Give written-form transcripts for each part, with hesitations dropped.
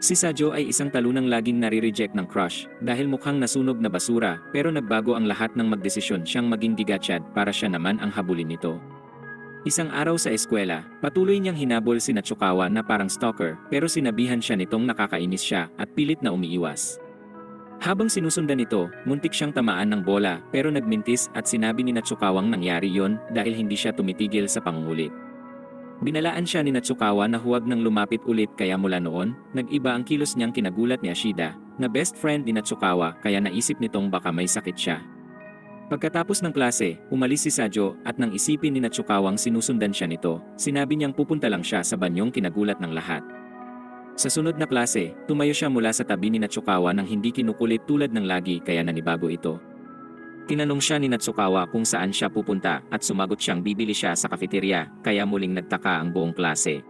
Si Sajo ay isang talunang laging nare-reject ng crush dahil mukhang nasunog na basura pero nagbago ang lahat ng magdesisyon siyang maging digachad para siya naman ang habulin nito. Isang araw sa eskwela, patuloy niyang hinabol si Natsukawa na parang stalker pero sinabihan siya nitong nakakainis siya at pilit na umiiwas. Habang sinusundan nito, muntik siyang tamaan ng bola pero nagmintis at sinabi ni Natsukawang nangyari yon dahil hindi siya tumitigil sa pangungulit. Binalaan siya ni Natsukawa na huwag nang lumapit ulit kaya mula noon, nag-iba ang kilos niyang kinagulat ni Ashida, na best friend ni Natsukawa kaya naisip nitong baka may sakit siya. Pagkatapos ng klase, umalis si Sajo at nang isipin ni Natsukawang sinusundan siya nito, sinabi niyang pupunta lang siya sa banyong kinagulat ng lahat. Sa sunod na klase, tumayo siya mula sa tabi ni Natsukawa nang hindi kinukulit tulad ng lagi kaya nanibago ito. Tinanong siya ni Natsukawa kung saan siya pupunta at sumagot siyang bibili siya sa kafeterya kaya muling nagtaka ang buong klase.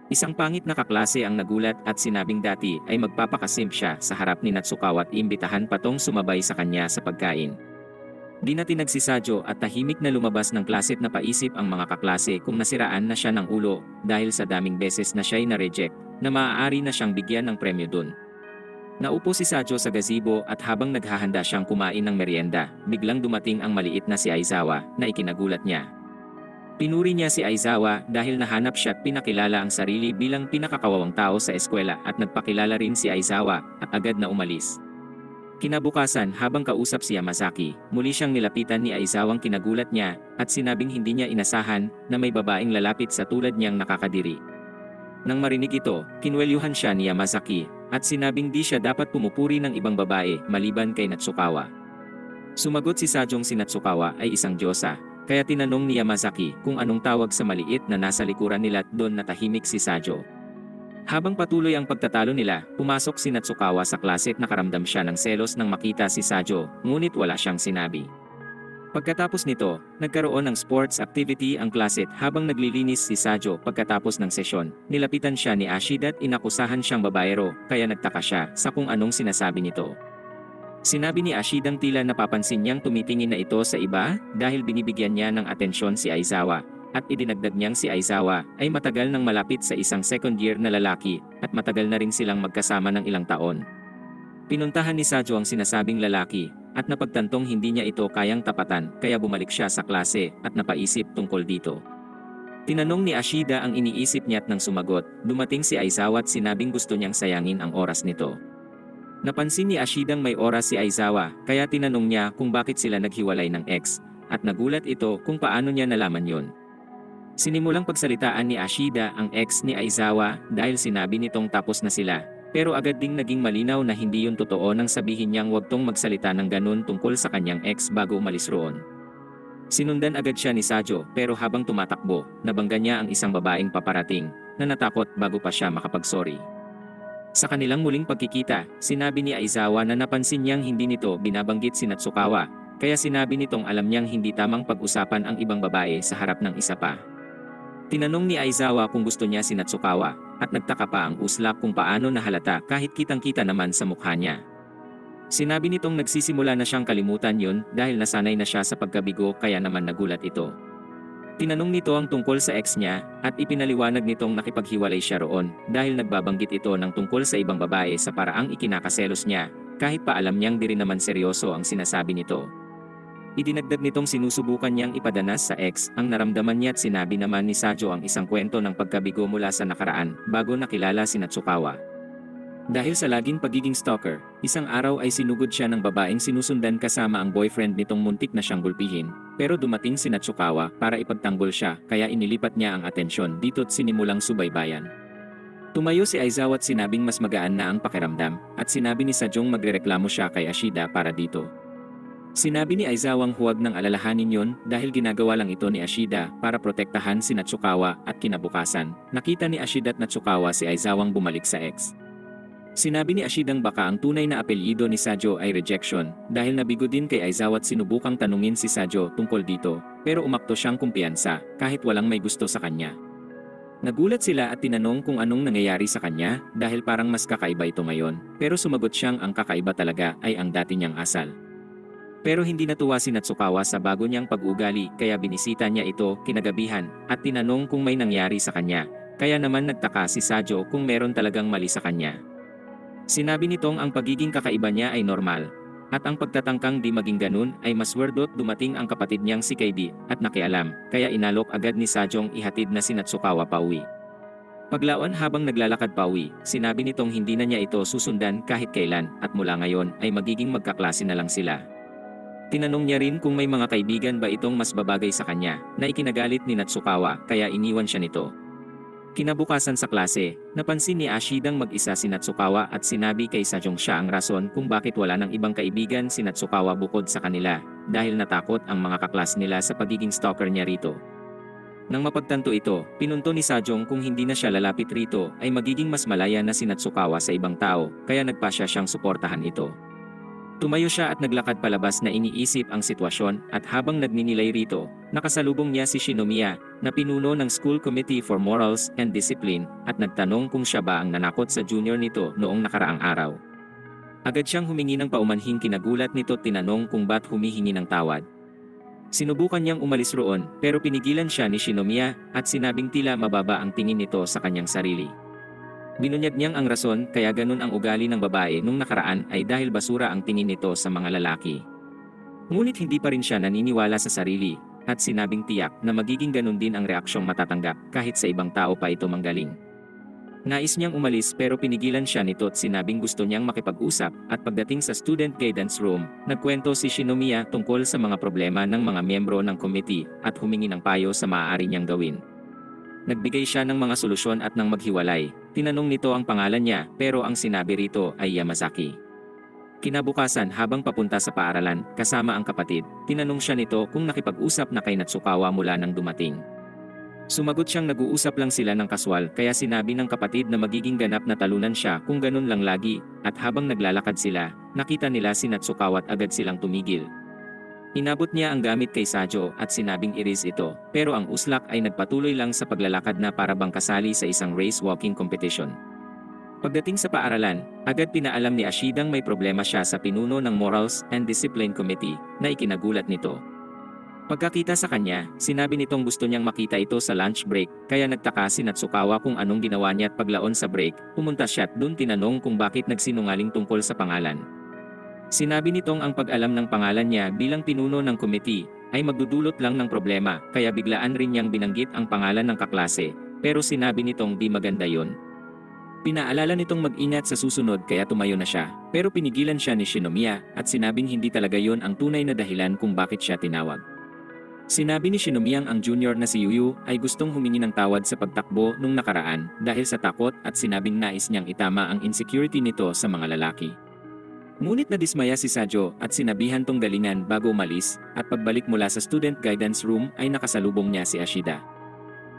Isang pangit na kaklase ang nagulat at sinabing dati ay magpapakasimp siya sa harap ni Natsukawa at imbitahan patong sumabay sa kanya sa pagkain. Di na tinag si Sajo at tahimik na lumabas ng klase at napaisip ang mga kaklase kung nasiraan na siya ng ulo dahil sa daming beses na siya'y na-reject na maaari na siyang bigyan ng premyo dun. Naupo si Sajo sa gazebo at habang naghahanda siyang kumain ng merienda, biglang dumating ang maliit na si Aizawa na ikinagulat niya. Pinuri niya si Aizawa dahil nahanap siya at pinakilala ang sarili bilang pinakakawawang tao sa eskwela at nagpakilala rin si Aizawa at agad na umalis. Kinabukasan habang kausap si Yamazaki, muli siyang nilapitan ni Aizawang kinagulat niya at sinabing hindi niya inasahan na may babaeng lalapit sa tulad niyang nakakadiri. Nang marinig ito, kinwelyuhan siya ni Yamazaki at sinabing di siya dapat pumupuri ng ibang babae maliban kay Natsukawa. Sumagot si Sajong si Natsukawa ay isang diyosa, kaya tinanong ni Yamazaki kung anong tawag sa maliit na nasa likuran nila at doon natahimik si Sajo. Habang patuloy ang pagtatalo nila, pumasok si Natsukawa sa klase at nakaramdam siya ng selos nang makita si Sajo, ngunit wala siyang sinabi. Pagkatapos nito, nagkaroon ng sports activity ang klase at habang naglilinis si Sajo pagkatapos ng sesyon, nilapitan siya ni Ashida at inakusahan siyang babaero, kaya nagtaka siya sa kung anong sinasabi nito. Sinabi ni Ashidang tila napapansin niyang tumitingin na ito sa iba dahil binibigyan niya ng atensyon si Aizawa, at idinagdag niyang si Aizawa ay matagal nang malapit sa isang second year na lalaki at matagal na rin silang magkasama ng ilang taon. Pinuntahan ni Sajo ang sinasabing lalaki at napagtantong hindi niya ito kayang tapatan kaya bumalik siya sa klase at napaisip tungkol dito. Tinanong ni Ashida ang iniisip niya at nang sumagot, dumating si Aizawa at sinabing gusto niyang sayangin ang oras nito. Napansin ni Ashidang may oras si Aizawa kaya tinanong niya kung bakit sila naghiwalay ng ex at nagulat ito kung paano niya nalaman yon. Sinimulang pagsalitaan ni Ashida ang ex ni Aizawa dahil sinabi nitong tapos na sila. Pero agad ding naging malinaw na hindi yun totoo nang sabihin niyang wag tong magsalita ng ganun tungkol sa kanyang ex bago umalis roon. Sinundan agad siya ni Sajo pero habang tumatakbo, nabangga niya ang isang babaeng paparating na natakot bago pa siya makapagsorry. Sa kanilang muling pagkikita, sinabi ni Aizawa na napansin niyang hindi nito binabanggit si Natsukawa, kaya sinabi nitong alam niyang hindi tamang pag-usapan ang ibang babae sa harap ng isa pa. Tinanong ni Aizawa kung gusto niya si Natsukawa, at nagtaka pa ang uslap kung paano nahalata kahit kitang-kita naman sa mukha niya. Sinabi nitong nagsisimula na siyang kalimutan yun dahil nasanay na siya sa pagkabigo kaya naman nagulat ito. Tinanong nito ang tungkol sa ex niya at ipinaliwanag nitong nakipaghiwalay siya roon dahil nagbabanggit ito ng tungkol sa ibang babae sa paraang ikinakaselos niya kahit pa alam niyang di rin naman seryoso ang sinasabi nito. Idinagdag nitong sinusubukan niyang ipadanas sa ex ang naramdaman niya at sinabi naman ni Sajo ang isang kwento ng pagkabigo mula sa nakaraan bago nakilala si Natsukawa. Dahil sa laging pagiging stalker, isang araw ay sinugod siya ng babaeng sinusundan kasama ang boyfriend nitong muntik na siyang gulpihin, pero dumating si Natsukawa para ipagtanggol siya kaya inilipat niya ang atensyon dito at sinimulang subaybayan. Tumayo si Aizawa at sinabing mas magaan na ang pakiramdam at sinabi ni Sajong magrereklamo siya kay Ashida para dito. Sinabi ni Aizawang huwag nang alalahanin yon dahil ginagawa lang ito ni Ashida para protektahan si Natsukawa at kinabukasan, nakita ni Ashida at Natsukawa si Aizawang bumalik sa ex. Sinabi ni Ashidang baka ang tunay na apelyido ni Sajo ay rejection dahil nabigo din kay Aizawa at sinubukang tanungin si Sajo tungkol dito, pero umakto siyang kumpiyansa kahit walang may gusto sa kanya. Nagulat sila at tinanong kung anong nangyayari sa kanya dahil parang mas kakaiba ito ngayon, pero sumagot siyang ang kakaiba talaga ay ang dati niyang asal. Pero hindi natuwa si Natsukawa sa bago niyang pag-ugali kaya binisita niya ito kinagabihan at tinanong kung may nangyari sa kanya, kaya naman nagtaka si Sajo kung meron talagang mali sa kanya. Sinabi nitong ang pagiging kakaiba niya ay normal, at ang pagtatangkang di maging ganun ay maswerdo't dumating ang kapatid niyang si Kaidi at nakialam, kaya inalok agad ni Sajong ihatid na si Natsukawa pauwi. Paglaon habang naglalakad pauwi, sinabi nitong hindi na niya ito susundan kahit kailan at mula ngayon ay magiging magkaklase na lang sila. Tinanong niya rin kung may mga kaibigan ba itong mas babagay sa kanya na ikinagalit ni Natsukawa kaya iniwan siya nito. Kinabukasan sa klase, napansin ni Ashidang mag-isa si Natsukawa at sinabi kay Sajong siya ang rason kung bakit wala ng ibang kaibigan si Natsukawa bukod sa kanila, dahil natakot ang mga kaklas nila sa pagiging stalker niya rito. Nang mapagtanto ito, pinunto ni Sajong kung hindi na siya lalapit rito ay magiging mas malaya na si Natsukawa sa ibang tao, kaya nagpasya siyang suportahan ito. Tumayo siya at naglakad palabas na iniisip ang sitwasyon at habang nagninilay rito, nakasalubong niya si Shinomiya na pinuno ng School Committee for Morals and Discipline at nagtanong kung siya ba ang nanakot sa junior nito noong nakaraang araw. Agad siyang humingi ng paumanhing kinagulat nito at tinanong kung ba't humihingi ng tawad. Sinubukan niyang umalis roon pero pinigilan siya ni Shinomiya at sinabing tila mababa ang tingin nito sa kanyang sarili. Binunyag niyang ang rason kaya ganun ang ugali ng babae nung nakaraan ay dahil basura ang tingin nito sa mga lalaki. Ngunit hindi pa rin siya naniniwala sa sarili at sinabing tiyak na magiging ganun din ang reaksyong matatanggap kahit sa ibang tao pa ito manggaling. Nais niyang umalis pero pinigilan siya nito at sinabing gusto niyang makipag-usap at pagdating sa student guidance room, nagkwento si Shinomiya tungkol sa mga problema ng mga miyembro ng committee at humingi ng payo sa maaari niyang gawin. Nagbigay siya ng mga solusyon at nang maghiwalay, tinanong nito ang pangalan niya pero ang sinabi rito ay Yamazaki. Kinabukasan habang papunta sa paaralan kasama ang kapatid, tinanong siya nito kung nakipag-usap na kay Natsukawa mula nang dumating. Sumagot siyang nag-uusap lang sila ng kaswal kaya sinabi ng kapatid na magiging ganap na talunan siya kung ganun lang lagi at habang naglalakad sila, nakita nila si Natsukawa at agad silang tumigil. Inabot niya ang gamit kay Sajo at sinabing iris ito, pero ang uslak ay nagpatuloy lang sa paglalakad na para bang kasali sa isang race walking competition. Pagdating sa paaralan, agad pinaalam ni Ashidang may problema siya sa pinuno ng Morals and Discipline Committee na ikinagulat nito. Pagkakita sa kanya, sinabi nitong gusto niyang makita ito sa lunch break, kaya nagtaka si Natsukawa kung anong ginawa niya at paglaon sa break, pumunta siya at dun tinanong kung bakit nagsinungaling tungkol sa pangalan. Sinabi nitong ang pag-alam ng pangalan niya bilang pinuno ng committee ay magdudulot lang ng problema kaya biglaan rin niyang binanggit ang pangalan ng kaklase pero sinabi nitong di maganda yon. Pinaalala nitong mag-ingat sa susunod kaya tumayo na siya pero pinigilan siya ni Shinomiya at sinabing hindi talaga yon ang tunay na dahilan kung bakit siya tinawag. Sinabi ni Shinomiyang ang junior na si Yuyu ay gustong humingi ng tawad sa pagtakbo nung nakaraan dahil sa takot at sinabing nais niyang itama ang insecurity nito sa mga lalaki. Ngunit nadismaya si Sajo at sinabihan tong galingan bago umalis at pagbalik mula sa student guidance room ay nakasalubong niya si Ashida.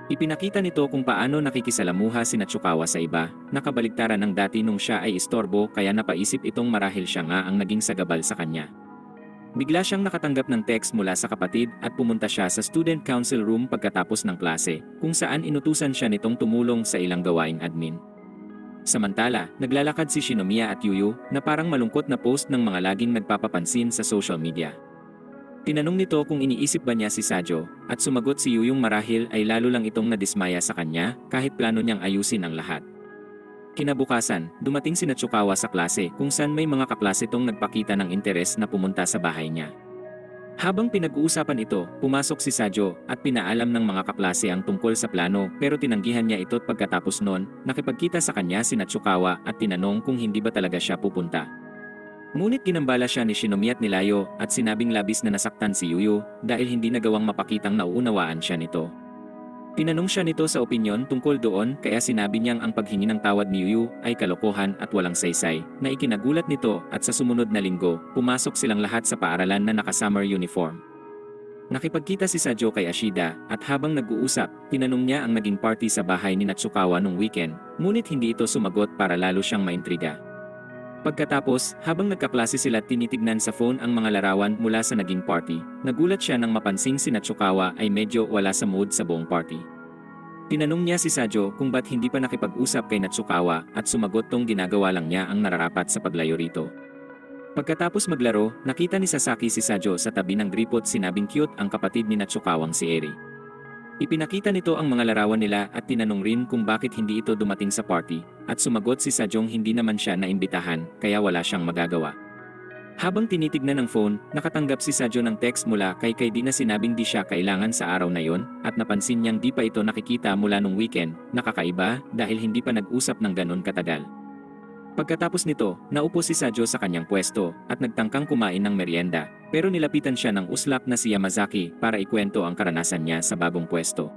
Ipinakita nito kung paano nakikisalamuha si Natsukawa sa iba, nakabaligtaran ng dati nung siya ay istorbo kaya napaisip itong marahil siya nga ang naging sagabal sa kanya. Bigla siyang nakatanggap ng text mula sa kapatid at pumunta siya sa student council room pagkatapos ng klase kung saan inutusan siya nitong tumulong sa ilang gawaing admin. Samantala, naglalakad si Shinomiya at Yuyu na parang malungkot na post ng mga laging nagpapapansin sa social media. Tinanong nito kung iniisip ba niya si Sajo at sumagot si Yuyung marahil ay lalo lang itong nadismaya sa kanya kahit plano niyang ayusin ang lahat. Kinabukasan, dumating si Natsukawa sa klase kung saan may mga kaklase tong nagpakita ng interes na pumunta sa bahay niya. Habang pinag-uusapan ito, pumasok si Sajo at pinaalam ng mga kaklase ang tungkol sa plano pero tinanggihan niya ito at pagkatapos nun, nakipagkita sa kanya si Natsukawa at tinanong kung hindi ba talaga siya pupunta. Ngunit ginambala siya ni Shinomiya at Nilayo at sinabing labis na nasaktan si Yuyu dahil hindi nagawang mapakitang nauunawaan siya nito. Tinanong siya nito sa opinyon tungkol doon kaya sinabi niyang ang paghingi ng tawad ni Yuyu ay kalokohan at walang saysay na ikinagulat nito at sa sumunod na linggo, pumasok silang lahat sa paaralan na naka-summer uniform. Nakipagkita si Sajo kay Ashida at habang nag-uusap, tinanong niya ang naging party sa bahay ni Natsukawa nung weekend, ngunit hindi ito sumagot para lalo siyang maintriga. Pagkatapos, habang nagkaklase sila tinitignan sa phone ang mga larawan mula sa naging party, nagulat siya nang mapansing si Natsukawa ay medyo wala sa mood sa buong party. Tinanong niya si Sajo kung ba't hindi pa nakipag-usap kay Natsukawa at sumagot tong ginagawa lang niya ang nararapat sa paglayo rito. Pagkatapos maglaro, nakita ni Sasaki si Sajo sa tabi ng gripo at sinabing cute ang kapatid ni Natsukawang si Eri. Ipinakita nito ang mga larawan nila at tinanong rin kung bakit hindi ito dumating sa party, at sumagot si Sajong hindi naman siya naimbitahan, kaya wala siyang magagawa. Habang tinitignan ng phone, nakatanggap si Sajo ng text mula kay Kaidi na sinabing di siya kailangan sa araw na yon, at napansin niyang di pa ito nakikita mula nung weekend, nakakaiba dahil hindi pa nag-usap ng ganon katagal. Pagkatapos nito, naupo si Sajo sa kanyang pwesto at nagtangkang kumain ng merienda, pero nilapitan siya ng uslap na si Yamazaki para ikwento ang karanasan niya sa bagong pwesto.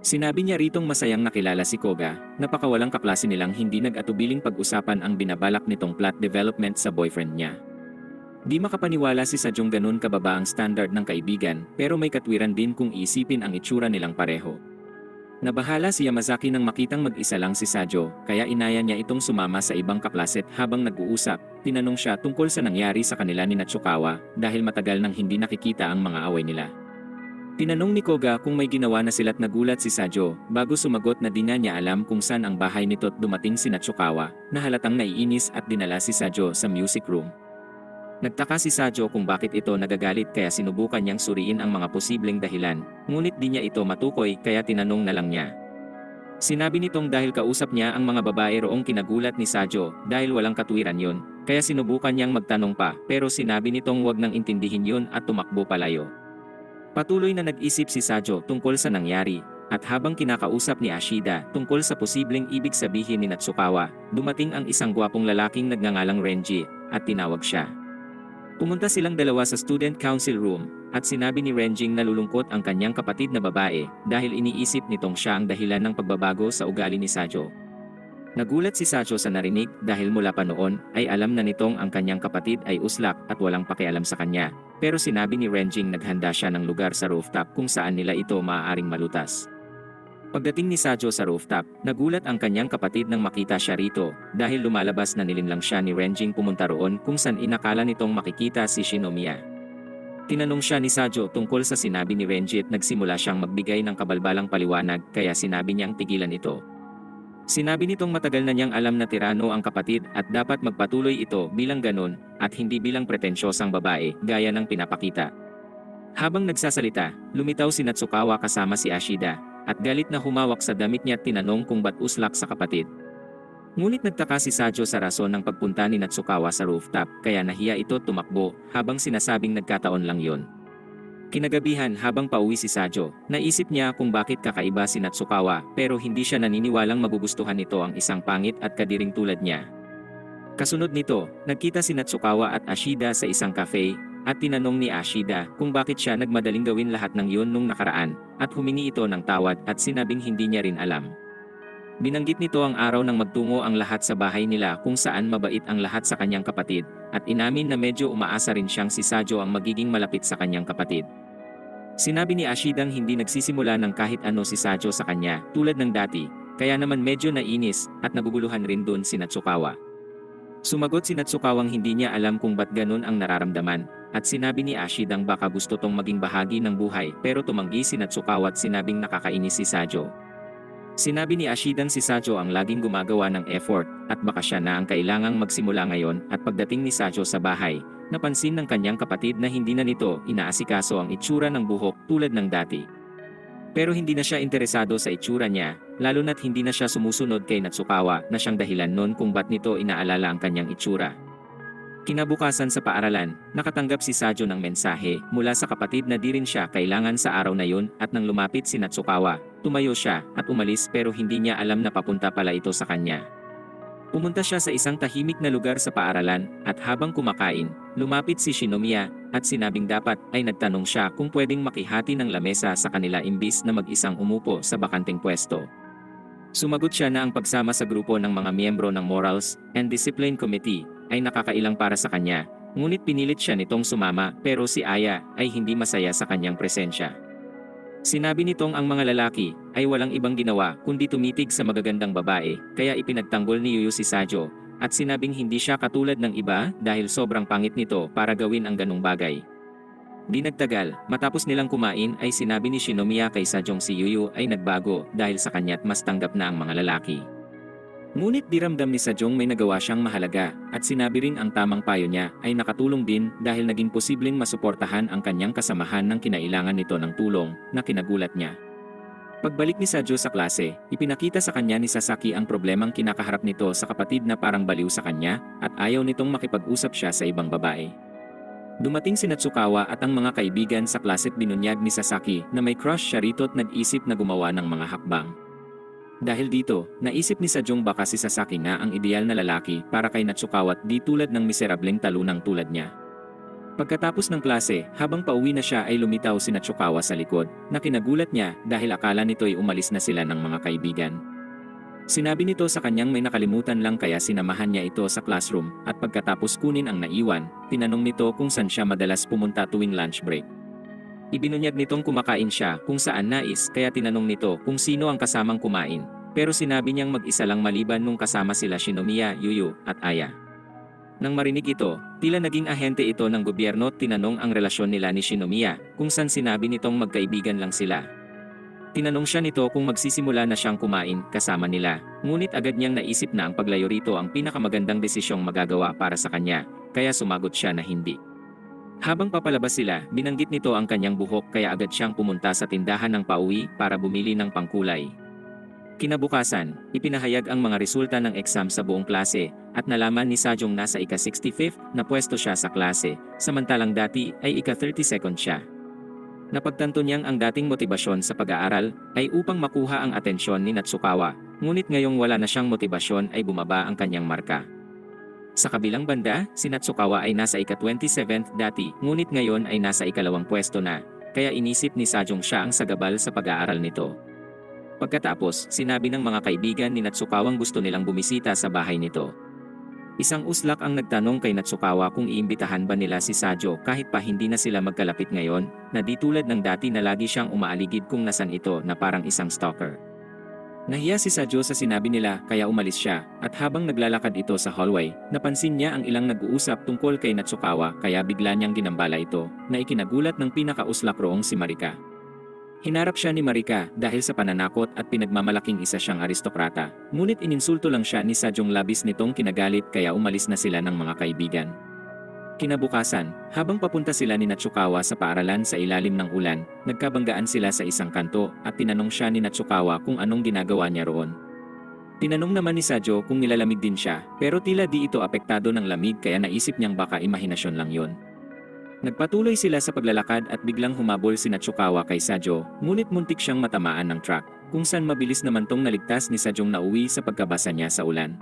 Sinabi niya ritong masayang nakilala si Koga, napakawalang kaklase nilang hindi nag-atubiling pag-usapan ang binabalak nitong plot development sa boyfriend niya. Di makapaniwala si Sajong ganun kababa ang standard ng kaibigan, pero may katwiran din kung isipin ang itsura nilang pareho. Nabahala si Yamazaki nang makitang mag-isa lang si Sajo, kaya inaya niya itong sumama sa ibang kaklaset. Habang nag-uusap, tinanong siya tungkol sa nangyari sa kanila ni Natsukawa dahil matagal nang hindi nakikita ang mga away nila. Tinanong ni Koga kung may ginawa na sila't nagulat si Sajo bago sumagot na di na niya alam kung saan ang bahay nito't dumating si Natsukawa, na halatang naiinis at dinala si Sajo sa music room. Nagtaka si Sajo kung bakit ito nagagalit kaya sinubukan niyang suriin ang mga posibleng dahilan, ngunit di niya ito matukoy kaya tinanong na lang niya. Sinabi nitong dahil kausap niya ang mga babae roong kinagulat ni Sajo dahil walang katwiran yun, kaya sinubukan niyang magtanong pa pero sinabi nitong wag nang intindihin yun at tumakbo palayo. Patuloy na nag-isip si Sajo tungkol sa nangyari, at habang kinakausap ni Ashida tungkol sa posibleng ibig sabihin ni Natsukawa, dumating ang isang gwapong lalaking nagngangalang Renji, at tinawag siya. Pumunta silang dalawa sa student council room, at sinabi ni Renjing na nalulungkot ang kanyang kapatid na babae dahil iniisip nitong siya ang dahilan ng pagbabago sa ugali ni Sajo. Nagulat si Sajo sa narinig dahil mula pa noon ay alam na nitong ang kanyang kapatid ay uslak at walang pakialam sa kanya, pero sinabi ni Renjing naghanda siya ng lugar sa rooftop kung saan nila ito maaaring malutas. Pagdating ni Sajo sa rooftop, nagulat ang kanyang kapatid nang makita siya rito dahil lumalabas na nilinlang siya ni Renjing pumunta roon kung saan inakala nitong makikita si Shinomiya. Tinanong siya ni Sajo tungkol sa sinabi ni Renji at nagsimula siyang magbigay ng kabalbalang paliwanag kaya sinabi niyang tigilan ito. Sinabi nitong matagal na niyang alam na tirano ang kapatid at dapat magpatuloy ito bilang ganun at hindi bilang pretensyosang babae gaya ng pinapakita. Habang nagsasalita, lumitaw si Natsukawa kasama si Ashida, at galit na humawak sa damit niya at tinanong kung ba't uslak sa kapatid. Ngunit nagtaka si Sajo sa rason ng pagpunta ni Natsukawa sa rooftop kaya nahiya ito tumakbo habang sinasabing nagkataon lang yon. Kinagabihan habang pauwi si Sajo, naisip niya kung bakit kakaiba si Natsukawa pero hindi siya naniniwalang magugustuhan nito ang isang pangit at kadiring tulad niya. Kasunod nito, nagkita si Natsukawa at Ashida sa isang cafe, at tinanong ni Ashida kung bakit siya nagmadaling gawin lahat ng yun nung nakaraan, at humingi ito ng tawad at sinabing hindi niya rin alam. Binanggit nito ang araw nang magtungo ang lahat sa bahay nila kung saan mabait ang lahat sa kanyang kapatid, at inamin na medyo umaasa rin siyang si Sajo ang magiging malapit sa kanyang kapatid. Sinabi ni Ashidang hindi nagsisimula ng kahit ano si Sajo sa kanya tulad ng dati, kaya naman medyo nainis at naguguluhan rin dun si Natsukawa. Sumagot si Natsukawang hindi niya alam kung ba't ganun ang nararamdaman, at sinabi ni Ashidang baka gusto tong maging bahagi ng buhay pero tumanggi si Natsukawa at sinabing nakakainis si Sajo. Sinabi ni Ashidang si Sajo ang laging gumagawa ng effort at baka siya na ang kailangang magsimula ngayon, at pagdating ni Sajo sa bahay, napansin ng kanyang kapatid na hindi na nito inaasikaso ang itsura ng buhok tulad ng dati. Pero hindi na siya interesado sa itsura niya, lalo na't hindi na siya sumusunod kay Natsukawa na siyang dahilan nun kung ba't nito inaalala ang kanyang itsura. Kinabukasan sa paaralan, nakatanggap si Sajo ng mensahe mula sa kapatid na di rin siya kailangan sa araw na yun, at nang lumapit si Natsukawa, tumayo siya at umalis pero hindi niya alam na papunta pala ito sa kanya. Pumunta siya sa isang tahimik na lugar sa paaralan, at habang kumakain, lumapit si Shinomiya at sinabing dapat ay nagtanong siya kung pwedeng makihati ng lamesa sa kanila imbis na mag-isang umupo sa bakanting pwesto. Sumagot siya na ang pagsama sa grupo ng mga miyembro ng Morals and Discipline Committee ay nakakailang para sa kanya, ngunit pinilit siya nitong sumama pero si Aya ay hindi masaya sa kanyang presensya. Sinabi nitong ang mga lalaki ay walang ibang ginawa kundi tumitig sa magagandang babae, kaya ipinagtanggol ni Yuyu si Sajo, at sinabing hindi siya katulad ng iba dahil sobrang pangit nito para gawin ang ganung bagay. Di nagtagal, matapos nilang kumain ay sinabi ni Shinomiya kay Sajong si Yuyu ay nagbago dahil sa kanya't mas tanggap na ang mga lalaki. Ngunit diramdam ni Sajong may nagawa siyang mahalaga, at sinabi rin ang tamang payo niya ay nakatulong din dahil naging posibleng masuportahan ang kanyang kasamahan ng kinailangan nito ng tulong na kinagulat niya. Pagbalik ni Sajo sa klase, ipinakita sa kanya ni Sasaki ang problemang kinakaharap nito sa kapatid na parang baliw sa kanya at ayaw nitong makipag-usap siya sa ibang babae. Dumating si Natsukawa at ang mga kaibigan sa klase't binunyag ni Sasaki na may crush siya rito't nag-isip na gumawa ng mga hakbang. Dahil dito, naisip ni Sajong baka si Sasaki nga ang ideal na lalaki para kay Natsukawa at di tulad ng miserableng talunang tulad niya. Pagkatapos ng klase, habang pauwi na siya ay lumitaw si Natsukawa sa likod, na kinagulat niya dahil akala nito'y umalis na sila ng mga kaibigan. Sinabi nito sa kanyang may nakalimutan lang kaya sinamahan niya ito sa classroom at pagkatapos kunin ang naiwan, tinanong nito kung saan siya madalas pumunta tuwing lunch break. Ibinunyag nitong kumakain siya kung saan nais kaya tinanong nito kung sino ang kasamang kumain, pero sinabi niyang mag-isa lang maliban nung kasama sila Shinomiya, Yuyu, at Aya. Nang marinig ito, tila naging ahente ito ng gobyerno at tinanong ang relasyon nila ni Shinomiya kung saan sinabi nitong magkaibigan lang sila. Tinanong siya nito kung magsisimula na siyang kumain kasama nila, ngunit agad niyang naisip na ang paglayo rito ang pinakamagandang desisyong magagawa para sa kanya, kaya sumagot siya na hindi. Habang papalabas sila, binanggit nito ang kanyang buhok kaya agad siyang pumunta sa tindahan ng pauwi para bumili ng pangkulay. Kinabukasan, ipinahayag ang mga resulta ng exam sa buong klase at nalaman ni Sajong nasa ika-65th na pwesto siya sa klase, samantalang dati ay ika-32nd siya. Napagtanto niyang ang dating motibasyon sa pag-aaral ay upang makuha ang atensyon ni Natsukawa, ngunit ngayong wala na siyang motibasyon ay bumaba ang kanyang marka. Sa kabilang banda, si Natsukawa ay nasa ika-27th dati, ngunit ngayon ay nasa ika-2 pwesto na, kaya inisip ni Sajong siya ang sagabal sa pag-aaral nito. Pagkatapos, sinabi ng mga kaibigan ni Natsukawang gusto nilang bumisita sa bahay nito. Isang uslak ang nagtanong kay Natsukawa kung iimbitahan ba nila si Sajo kahit pa hindi na sila magkalapit ngayon, na di tulad ng dati na lagi siyang umaaligid kung nasan ito na parang isang stalker. Nahiya si Sajo sa sinabi nila kaya umalis siya, at habang naglalakad ito sa hallway, napansin niya ang ilang nag-uusap tungkol kay Natsukawa kaya bigla niyang ginambala ito, na ikinagulat ng pinakauslak roong si Marika. Hinarap siya ni Marika dahil sa pananakot at pinagmamalaking isa siyang aristokrata, ngunit ininsulto lang siya ni Sajong labis nitong kinagalit kaya umalis na sila ng mga kaibigan. Kinabukasan, habang papunta sila ni Natsukawa sa paaralan sa ilalim ng ulan, nagkabanggaan sila sa isang kanto at tinanong siya ni Natsukawa kung anong ginagawa niya roon. Tinanong naman ni Sajo kung nilalamig din siya, pero tila di ito apektado ng lamig kaya naisip niyang baka imahinasyon lang yon. Nagpatuloy sila sa paglalakad at biglang humabol si Natsukawa kay Sajo, ngunit muntik siyang matamaan ng truck, kung saan mabilis naman tong naligtas ni Sajong nauwi sa pagkabasa niya sa ulan.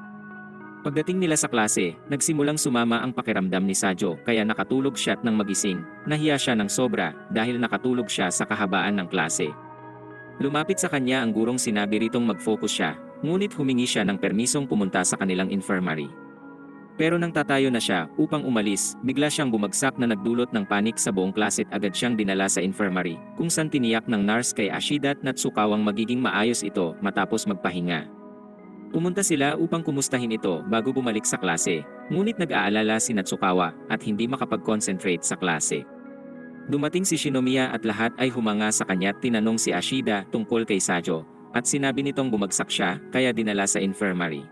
Pagdating nila sa klase, nagsimulang sumama ang pakiramdam ni Sajo kaya nakatulog siya nang magising, nahiya siya ng sobra dahil nakatulog siya sa kahabaan ng klase. Lumapit sa kanya ang gurong sinabi ritong mag-focus siya, ngunit humingi siya ng permisong pumunta sa kanilang infirmary. Pero nang tatayo na siya upang umalis, bigla siyang bumagsak na nagdulot ng panik sa buong klase at agad siyang dinala sa infirmary, kung saan tiniyak ng nurse kay Ashida at Natsukawang magiging maayos ito matapos magpahinga. Pumunta sila upang kumustahin ito bago bumalik sa klase, ngunit nag-aalala si Natsukawa at hindi makapag-concentrate sa klase. Dumating si Shinomiya at lahat ay humanga sa kanya at tinanong si Ashida tungkol kay Sajo, at sinabi nitong bumagsak siya kaya dinala sa infirmary.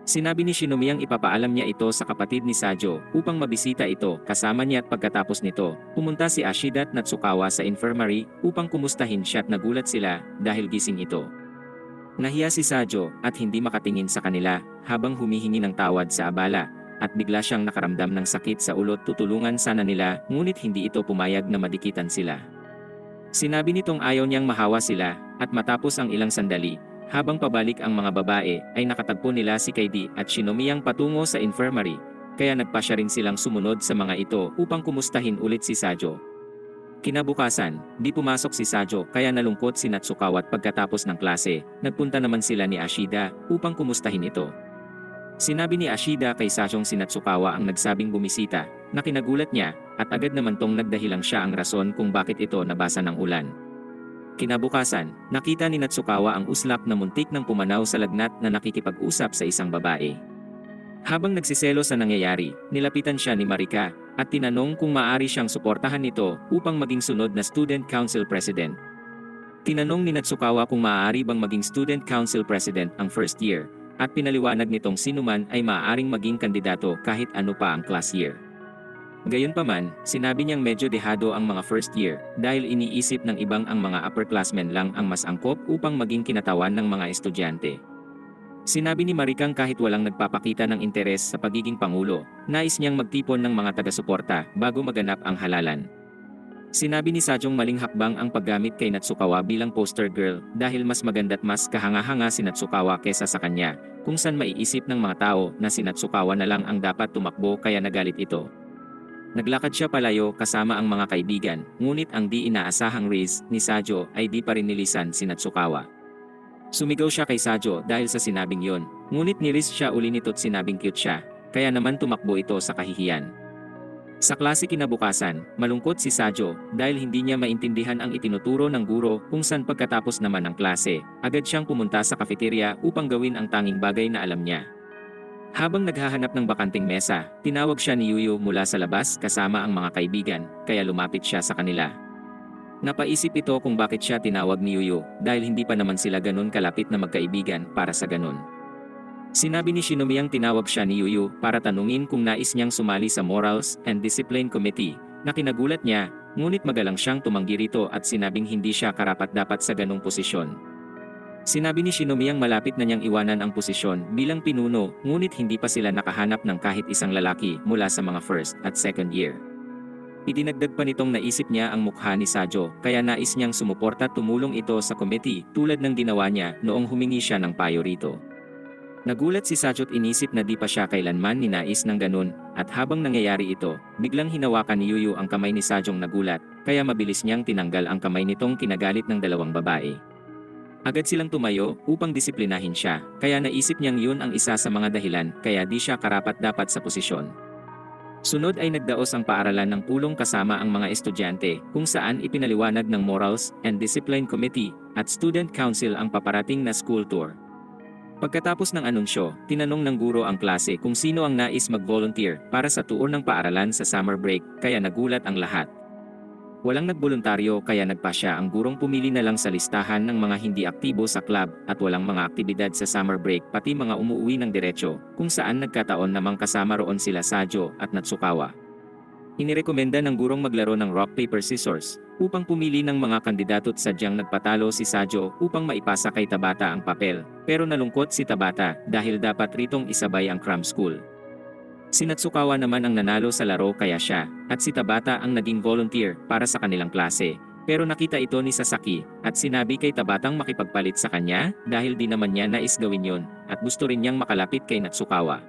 Sinabi ni Shinomiyang ipapaalam niya ito sa kapatid ni Sajo upang mabisita ito kasama niya at pagkatapos nito, pumunta si Ashida at Natsukawa sa infirmary upang kumustahin siya at nagulat sila dahil gising ito. Nahiya si Sajo at hindi makatingin sa kanila habang humihingi ng tawad sa abala at bigla siyang nakaramdam ng sakit sa ulo at tutulungan sana nila ngunit hindi ito pumayag na madikitan sila. Sinabi nitong ayaw niyang mahawa sila at matapos ang ilang sandali, habang pabalik ang mga babae ay nakatagpo nila si Kaidi at Shinomiyang patungo sa infirmary, kaya nagpasya rin silang sumunod sa mga ito upang kumustahin ulit si Sajo. Kinabukasan, di pumasok si Sajo kaya nalungkot si Natsukawa at pagkatapos ng klase, nagpunta naman sila ni Ashida upang kumustahin ito. Sinabi ni Ashida kay Sajong si Natsukawa ang nagsabing bumisita, na kinagulat niya at agad naman tong nagdahilang siya ang rason kung bakit ito nabasa ng ulan. Kinabukasan, nakita ni Natsukawa ang uslap na muntik ng pumanaw sa lagnat na nakikipag-usap sa isang babae. Habang nagsiselo sa nangyayari, nilapitan siya ni Marika at tinanong kung maaari siyang suportahan nito upang maging sunod na Student Council President. Tinanong ni Natsukawa kung maaari bang maging Student Council President ang first year, at pinaliwanag nitong sinuman ay maaaring maging kandidato kahit ano pa ang class year. Gayunpaman, sinabi niyang medyo dehado ang mga first year dahil iniisip ng ibang ang mga upperclassmen lang ang mas angkop upang maging kinatawan ng mga estudyante. Sinabi ni Maricang kahit walang nagpapakita ng interes sa pagiging pangulo, nais niyang magtipon ng mga taga-suporta bago maganap ang halalan. Sinabi ni Sajong maling hakbang ang paggamit kay Natsukawa bilang poster girl dahil mas maganda't mas kahanga-hanga si Natsukawa kesa sa kanya, kung saan maiisip ng mga tao na si Natsukawa na lang ang dapat tumakbo kaya nagalit ito. Naglakad siya palayo kasama ang mga kaibigan, ngunit ang di inaasahang raise ni Sajo ay di pa rin nilisan si Natsukawa. Sumigaw siya kay Sajo dahil sa sinabing yon, ngunit nilis siya uli nito't sinabing cute siya, kaya naman tumakbo ito sa kahihiyan. Sa klase kinabukasan, malungkot si Sajo dahil hindi niya maintindihan ang itinuturo ng guro kung saan pagkatapos naman ng klase, agad siyang pumunta sa cafeteria upang gawin ang tanging bagay na alam niya. Habang naghahanap ng bakanting mesa, tinawag siya ni Yuyu mula sa labas kasama ang mga kaibigan, kaya lumapit siya sa kanila. Napaisip ito kung bakit siya tinawag ni Yuyu dahil hindi pa naman sila ganun kalapit na magkaibigan para sa ganun. Sinabi ni Shinomiyang tinawag siya ni Yuyu para tanungin kung nais niyang sumali sa Morals and Discipline Committee, na kinagulat niya, ngunit magalang siyang tumanggi rito at sinabing hindi siya karapat-dapat sa ganung posisyon. Sinabi ni Shinomiyang malapit na niyang iwanan ang posisyon bilang pinuno, ngunit hindi pa sila nakahanap ng kahit isang lalaki mula sa mga first at second year. Idinagdag pa nitong naisip niya ang mukha ni Sajo, kaya nais niyang sumuporta tumulong ito sa committee tulad ng ginawa niya noong humingi siya ng payo rito. Nagulat si Sajo't inisip na di pa siya kailanman ninais ng ganun, at habang nangyayari ito, biglang hinawakan ni Yuyu ang kamay ni Sajong nagulat, kaya mabilis niyang tinanggal ang kamay nitong kinagalit ng dalawang babae. Agad silang tumayo upang disiplinahin siya, kaya naisip niyang yun ang isa sa mga dahilan kaya di siya karapat-dapat sa posisyon. Sunod ay nagdaos ang paaralan ng pulong kasama ang mga estudyante kung saan ipinaliwanag ng Morals and Discipline Committee at Student Council ang paparating na school tour. Pagkatapos ng anunsyo, tinanong ng guro ang klase kung sino ang nais mag-volunteer para sa tour ng paaralan sa summer break, kaya nagulat ang lahat. Walang nagboluntaryo kaya nagpasya ang gurong pumili na lang sa listahan ng mga hindi aktibo sa club at walang mga aktibidad sa summer break pati mga umuuwi ng diretsyo, kung saan nagkataon namang kasama roon sila Sajo at Natsukawa. Inirekomenda ng gurong maglaro ng rock paper scissors upang pumili ng mga kandidato at sadyang nagpatalo si Sajo upang maipasa kay Tabata ang papel, pero nalungkot si Tabata dahil dapat ritong isabay ang cram school. Si Natsukawa naman ang nanalo sa laro kaya siya, at si Tabata ang naging volunteer para sa kanilang klase. Pero nakita ito ni Sasaki, at sinabi kay Tabatang makipagpalit sa kanya, dahil di naman niya nais gawin yon, at gusto rin niyang makalapit kay Natsukawa.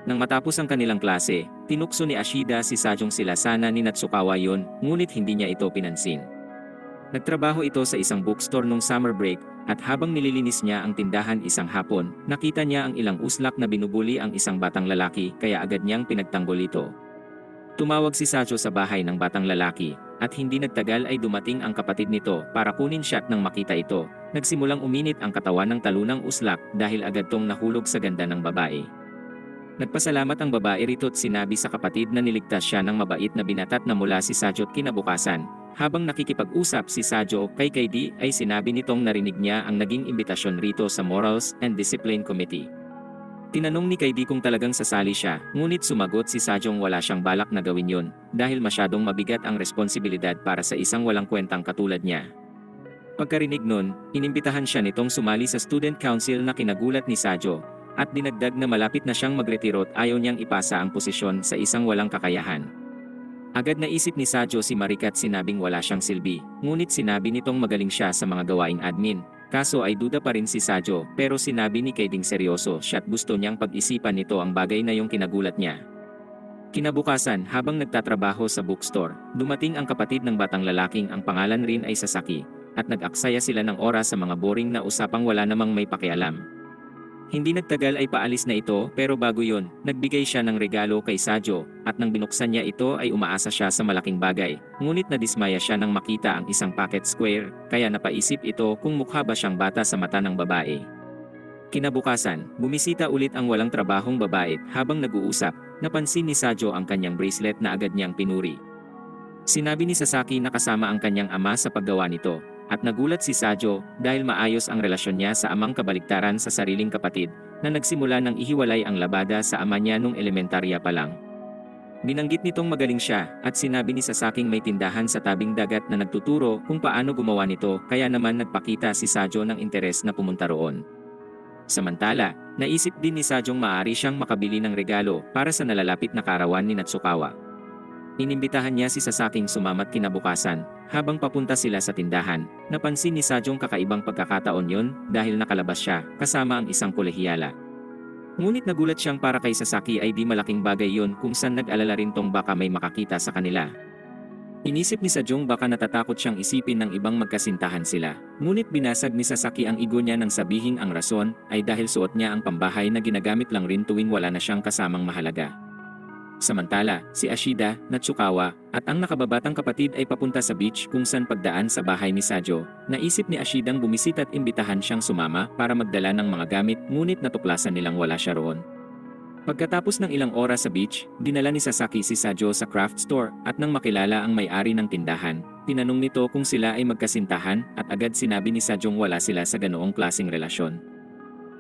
Nang matapos ang kanilang klase, tinukso ni Ashida si Sajong sila sana ni Natsukawa yon, ngunit hindi niya ito pinansin. Nagtrabaho ito sa isang bookstore nung summer break, at habang nililinis niya ang tindahan isang hapon, nakita niya ang ilang uslak na binubuli ang isang batang lalaki kaya agad niyang pinagtanggol ito. Tumawag si Sajo sa bahay ng batang lalaki, at hindi nagtagal ay dumating ang kapatid nito para kunin siya. Nang makita ito, nagsimulang uminit ang katawan ng talunang uslak dahil agad tong nahulog sa ganda ng babae. Nagpasalamat ang babae rito't sinabi sa kapatid na niligtas siya ng mabait na binatat na mula si Sajo't kinabukasan. Habang nakikipag-usap si Sajo kay Kaidi ay sinabi nitong narinig niya ang naging imbitasyon rito sa Morals and Discipline Committee. Tinanong ni Kaidi kung talagang sasali siya, ngunit sumagot si Sajong wala siyang balak na gawin yun dahil masyadong mabigat ang responsibilidad para sa isang walang kwentang katulad niya. Pagkarinig nun, inimbitahan siya nitong sumali sa Student Council na kinagulat ni Sajo, at dinagdag na malapit na siyang magretiro at ayaw niyang ipasa ang posisyon sa isang walang kakayahan. Agad naisip ni Sajo si Marika at sinabing wala siyang silbi, ngunit sinabi nitong magaling siya sa mga gawaing admin. Kaso ay duda pa rin si Sajo, pero sinabi ni Kaiding seryoso siya at gusto niyang pag-isipan nito ang bagay na yung kinagulat niya. Kinabukasan, habang nagtatrabaho sa bookstore, dumating ang kapatid ng batang lalaking ang pangalan rin ay Sasaki, at nag-aksaya sila ng oras sa mga boring na usapang wala namang may pakialam. Hindi nagtagal ay paalis na ito, pero bago yon, nagbigay siya ng regalo kay Sajo, at nang binuksan niya ito ay umaasa siya sa malaking bagay, ngunit nadismaya siya nang makita ang isang pocket square, kaya napaisip ito kung mukha ba siyang bata sa mata ng babae. Kinabukasan, bumisita ulit ang walang trabahong babae, habang nag-uusap, napansin ni Sajo ang kanyang bracelet na agad niyang pinuri. Sinabi ni Sasaki na kasama ang kanyang ama sa paggawa nito. At nagulat si Sajo dahil maayos ang relasyon niya sa amang kabaliktaran sa sariling kapatid na nagsimula nang ihiwalay ang labada sa ama niya nung elementarya pa lang. Binanggit nitong magaling siya at sinabi ni Sasaking may tindahan sa tabing dagat na nagtuturo kung paano gumawa nito kaya naman nagpakita si Sajo ng interes na pumunta roon. Samantala, naisip din ni Sajong maaari siyang makabili ng regalo para sa nalalapit na karawan ni Natsukawa. Inimbitahan niya si Sasaking sumamat kinabukasan, habang papunta sila sa tindahan, napansin ni Sajong kakaibang pagkakataon yon dahil nakalabas siya kasama ang isang kolehiyala. Ngunit nagulat siyang para kay Sasaki ay di malaking bagay yon kung saan nag-alala rin tong baka may makakita sa kanila. Inisip ni Sajong baka natatakot siyang isipin ng ibang magkasintahan sila. Ngunit binasag ni Sasaki ang ego niya nang sabihin ang rason ay dahil suot niya ang pambahay na ginagamit lang rin tuwing wala na siyang kasamang mahalaga. Samantala, si Ashida, Natsukawa, at ang nakababatang kapatid ay papunta sa beach kung saan pagdaan sa bahay ni Sajo, naisip ni Ashidang bumisita at imbitahan siyang sumama para magdala ng mga gamit ngunit natuklasan nilang wala siya roon. Pagkatapos ng ilang oras sa beach, dinala ni Sasaki si Sajo sa craft store at nang makilala ang may-ari ng tindahan, tinanong nito kung sila ay magkasintahan at agad sinabi ni Sajong wala sila sa ganoong klaseng relasyon.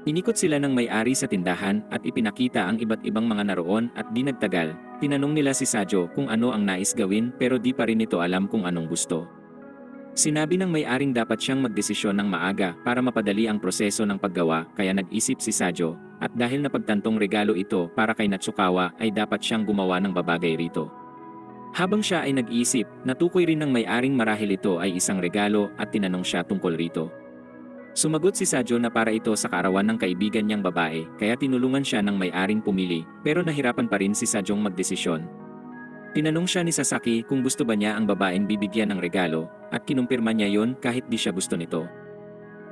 Inikot sila ng may-ari sa tindahan at ipinakita ang iba't ibang mga naroon at di nagtagal, tinanong nila si Sajo kung ano ang nais gawin pero di pa rin nito alam kung anong gusto. Sinabi ng may-aring dapat siyang magdesisyon ng maaga para mapadali ang proseso ng paggawa kaya nag-isip si Sajo at dahil napagtantong regalo ito para kay Natsukawa ay dapat siyang gumawa ng babagay rito. Habang siya ay nag-iisip, natukoy rin ng may-aring marahil ito ay isang regalo at tinanong siya tungkol rito. Sumagot si Sajo na para ito sa kaarawan ng kaibigan niyang babae kaya tinulungan siya ng may-aring pumili pero nahirapan pa rin si Sajong magdesisyon. Tinanong siya ni Sasaki kung gusto ba niya ang babaeng bibigyan ng regalo at kinumpirma niya yon kahit di siya gusto nito.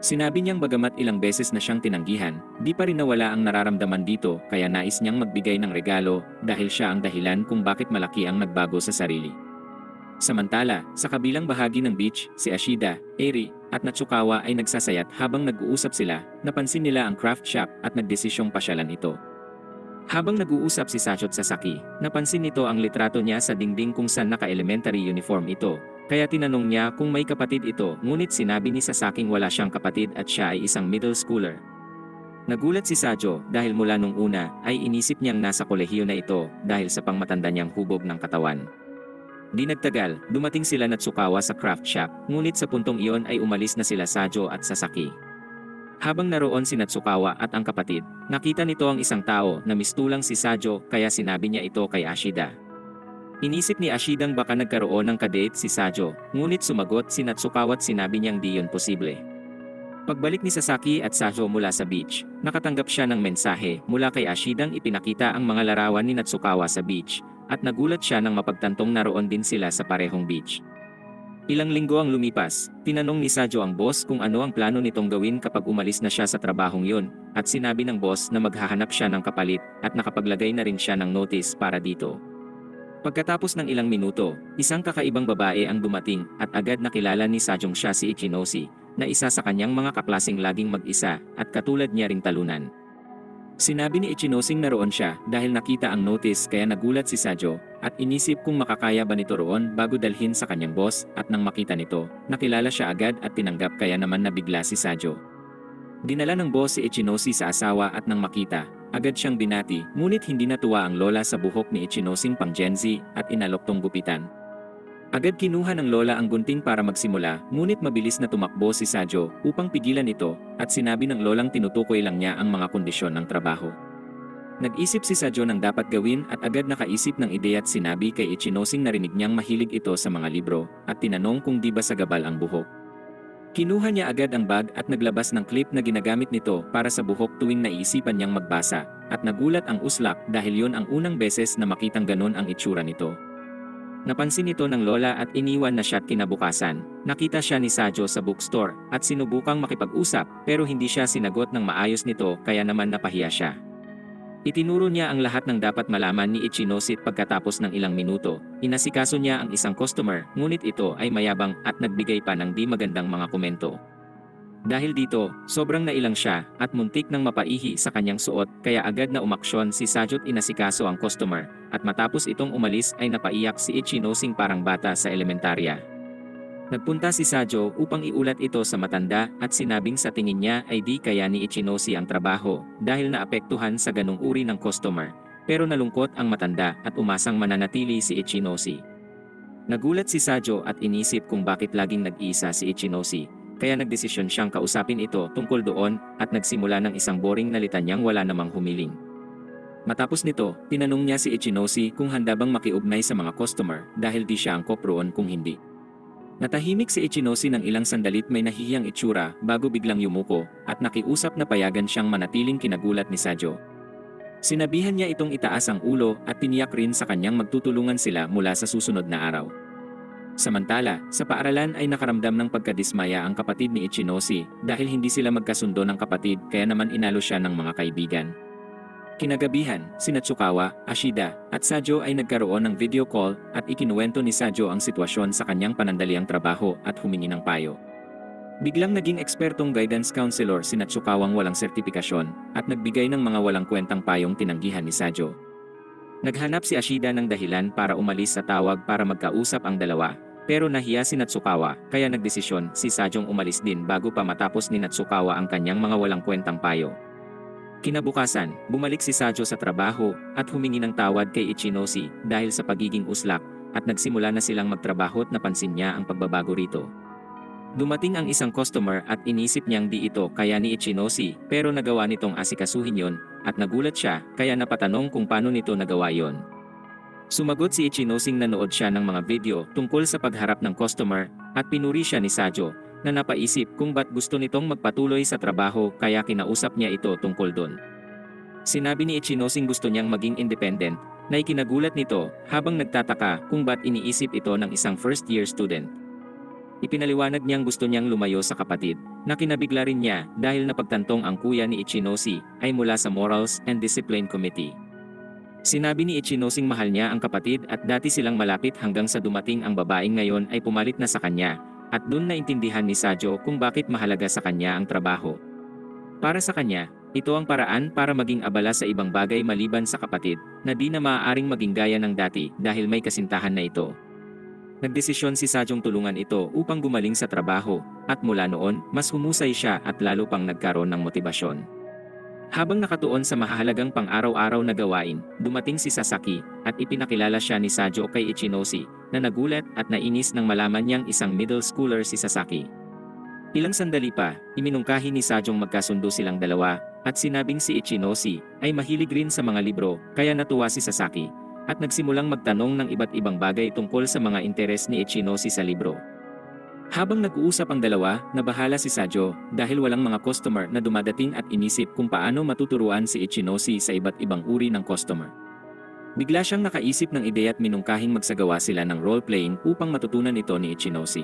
Sinabi niyang bagamat ilang beses na siyang tinanggihan, di pa rin nawala ang nararamdaman dito kaya nais niyang magbigay ng regalo dahil siya ang dahilan kung bakit malaki ang nagbago sa sarili. Samantala, sa kabilang bahagi ng beach, si Ashida, Eri, at Natsukawa ay nagsasayat habang nag-uusap sila, napansin nila ang craft shop at nagdesisyong pasyalan ito. Habang nag-uusap si Sacho at Sasaki, napansin nito ang litrato niya sa dingding kung saan naka-elementary uniform ito, kaya tinanong niya kung may kapatid ito ngunit sinabi ni Sasaking wala siyang kapatid at siya ay isang middle schooler. Nagulat si Sajo dahil mula nung una ay inisip niyang nasa kolehiyo na ito dahil sa pangmatanda niyang hubog ng katawan. Di nagtagal, dumating sila Natsukawa sa craft shop, ngunit sa puntong iyon ay umalis na sila Sajo at Sasaki. Habang naroon si Natsukawa at ang kapatid, nakita nito ang isang tao na mistulang si Sajo kaya sinabi niya ito kay Ashida. Inisip ni Ashidang baka nagkaroon ng kadate si Sajo, ngunit sumagot si Natsukawa at sinabi niyang di yun posible. Pagbalik ni Sasaki at Sajo mula sa beach, nakatanggap siya ng mensahe mula kay Ashidang ipinakita ang mga larawan ni Natsukawa sa beach, at nagulat siya nang mapagtantong naroon din sila sa parehong beach. Ilang linggo ang lumipas, tinanong ni Sajo ang boss kung ano ang plano nitong gawin kapag umalis na siya sa trabahong yun, at sinabi ng boss na maghahanap siya ng kapalit at nakapaglagay na rin siya ng notice para dito. Pagkatapos ng ilang minuto, isang kakaibang babae ang dumating at agad nakilala ni Sajong siya si Ichinoshi, na isa sa kanyang mga kaklaseng laging mag-isa at katulad niya ring talunan. Sinabi ni Ichinosing naroon siya dahil nakita ang notice kaya nagulat si Sajo at inisip kung makakaya ba nito roon bago dalhin sa kanyang boss at nang makita nito, nakilala siya agad at tinanggap kaya naman nabigla si Sajo. Dinala ng boss si Ichinoshi sa asawa at nang makita, agad siyang binati ngunit hindi natuwa ang lola sa buhok ni Ichinosing pang Gen Z at inalok tong gupitan. Agad kinuha ng lola ang gunting para magsimula, ngunit mabilis na tumakbo si Sajo upang pigilan ito at sinabi ng lolang tinutukoy lang niya ang mga kondisyon ng trabaho. Nag-isip si Sajo ng dapat gawin at agad nakaisip ng ideya at sinabi kay Ichinosing narinig niyang mahilig ito sa mga libro at tinanong kung di ba sagabal ang buhok. Kinuha niya agad ang bag at naglabas ng clip na ginagamit nito para sa buhok tuwing naisipan niyang magbasa at nagulat ang uslak dahil yun ang unang beses na makitang ganon ang itsura nito. Napansin ito ng lola at iniwan na siya kinabukasan. Nakita siya ni Sajo sa bookstore at sinubukang makipag-usap pero hindi siya sinagot ng maayos nito kaya naman napahiya siya. Itinuro niya ang lahat ng dapat malaman ni Ichinoshi pagkatapos ng ilang minuto. Inasikaso niya ang isang customer ngunit ito ay mayabang at nagbigay pa ng di magandang mga komento. Dahil dito, sobrang nailang siya at muntik nang mapaihi sa kanyang suot kaya agad na umaksyon si Sajo at inasikaso ang customer at matapos itong umalis ay napaiyak si Ichinosing parang bata sa elementarya. Nagpunta si Sajo upang iulat ito sa matanda at sinabing sa tingin niya ay di kaya ni Ichinoshi ang trabaho dahil naapektuhan sa ganung uri ng customer pero nalungkot ang matanda at umasang mananatili si Ichinoshi. Nagulat si Sajo at inisip kung bakit laging nag-iisa si Ichinoshi, kaya nagdesisyon siyang kausapin ito tungkol doon at nagsimula ng isang boring na litanyang wala namang humiling. Matapos nito, tinanong niya si Ichinoshi kung handa bang makiugnay sa mga customer dahil di siya angkop roon kung hindi. Natahimik si Ichinoshi ng ilang sandalit may nahihiyang itsura bago biglang yumuko at nakiusap na payagan siyang manatiling kinagulat ni Sajo. Sinabihan niya itong itaas ang ulo at tiniyak rin sa kanyang magtutulungan sila mula sa susunod na araw. Samantala, sa paaralan ay nakaramdam ng pagkadismaya ang kapatid ni Ichinoshi dahil hindi sila magkasundo ng kapatid kaya naman inalo siya ng mga kaibigan. Kinagabihan, sina Tsukawa, Ashida, at Sajo ay nagkaroon ng video call at ikinuwento ni Sajo ang sitwasyon sa kanyang panandaliang trabaho at humingi ng payo. Biglang naging ekspertong guidance counselor sina Tsukawang walang sertipikasyon at nagbigay ng mga walang kwentang payong tinanggihan ni Sajo. Naghanap si Ashida ng dahilan para umalis sa tawag para magkausap ang dalawa, pero nahiya si Natsukawa kaya nagdesisyon si Sajong umalis din bago pa matapos ni Natsukawa ang kanyang mga walang kwentang payo. Kinabukasan, bumalik si Sajo sa trabaho at humingi ng tawad kay Ichinoshi dahil sa pagiging uslak at nagsimula na silang magtrabaho at napansin niya ang pagbabago rito. Dumating ang isang customer at inisip niyang di ito kaya ni Ichinoshi pero nagawa nitong asikasuhin yon at nagulat siya kaya napatanong kung paano nito nagawa yon. Sumagot si Ichinoshi nanood siya ng mga video tungkol sa pagharap ng customer at pinuri siya ni Sajo na napaisip kung ba't gusto nitong magpatuloy sa trabaho kaya kinausap niya ito tungkol doon. Sinabi ni Ichinoshi gusto niyang maging independent na ikinagulat nito habang nagtataka kung ba't iniisip ito ng isang first-year student. Ipinaliwanag niyang gusto niyang lumayo sa kapatid na kinabigla rin niya dahil napagtantong ang kuya ni Ichinoshi ay mula sa Morals and Discipline Committee. Sinabi ni Ichinoshi mahal niya ang kapatid at dati silang malapit hanggang sa dumating ang babaeng ngayon ay pumalit na sa kanya. At doon naintindihan ni Sajo kung bakit mahalaga sa kanya ang trabaho. Para sa kanya, ito ang paraan para maging abala sa ibang bagay maliban sa kapatid na di na maaaring maging gaya ng dati dahil may kasintahan na ito. Nagdesisyon si Sajong tulungan ito upang gumaling sa trabaho at mula noon mas humusay siya at lalo pang nagkaroon ng motibasyon. Habang nakatuon sa mahalagang pang-araw-araw na gawain, dumating si Sasaki at ipinakilala siya ni Sajo kay Ichinoshi na nagulat at nainis nang malaman niyang isang middle schooler si Sasaki. Ilang sandali pa, iminungkahi ni Sajong magkasundo silang dalawa at sinabing si Ichinoshi ay mahilig rin sa mga libro kaya natuwa si Sasaki at nagsimulang magtanong ng iba't ibang bagay tungkol sa mga interes ni Ichinoshi sa libro. Habang nag-uusap ang dalawa, nabahala si Sajo dahil walang mga customer na dumadating at inisip kung paano matuturuan si Ichinoshi sa iba't ibang uri ng customer. Bigla siyang nakaisip ng ideya at minungkahing magsagawa sila ng role-playing upang matutunan ito ni Ichinoshi.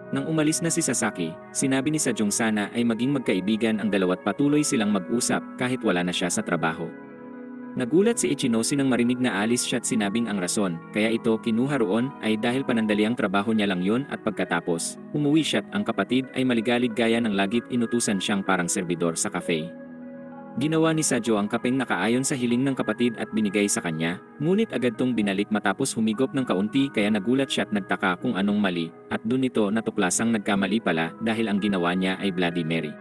Nang umalis na si Sasaki, sinabi ni Sajong sana ay maging magkaibigan ang dalawa't patuloy silang mag-usap kahit wala na siya sa trabaho. Nagulat si Ichinoshi nang marinig na alis siya at sinabing ang rason, kaya ito kinuha roon ay dahil panandaliang trabaho niya lang yun at pagkatapos, umuwi siya at ang kapatid ay maligalig gaya ng lagit inutusan siyang parang serbidor sa cafe. Ginawa ni Sajo ang kapeng nakaayon sa hiling ng kapatid at binigay sa kanya, ngunit agad tong binalik matapos humigop ng kaunti kaya nagulat siya at nagtaka kung anong mali at dun ito natuklasang nagkamali pala dahil ang ginawa niya ay Bloody Mary.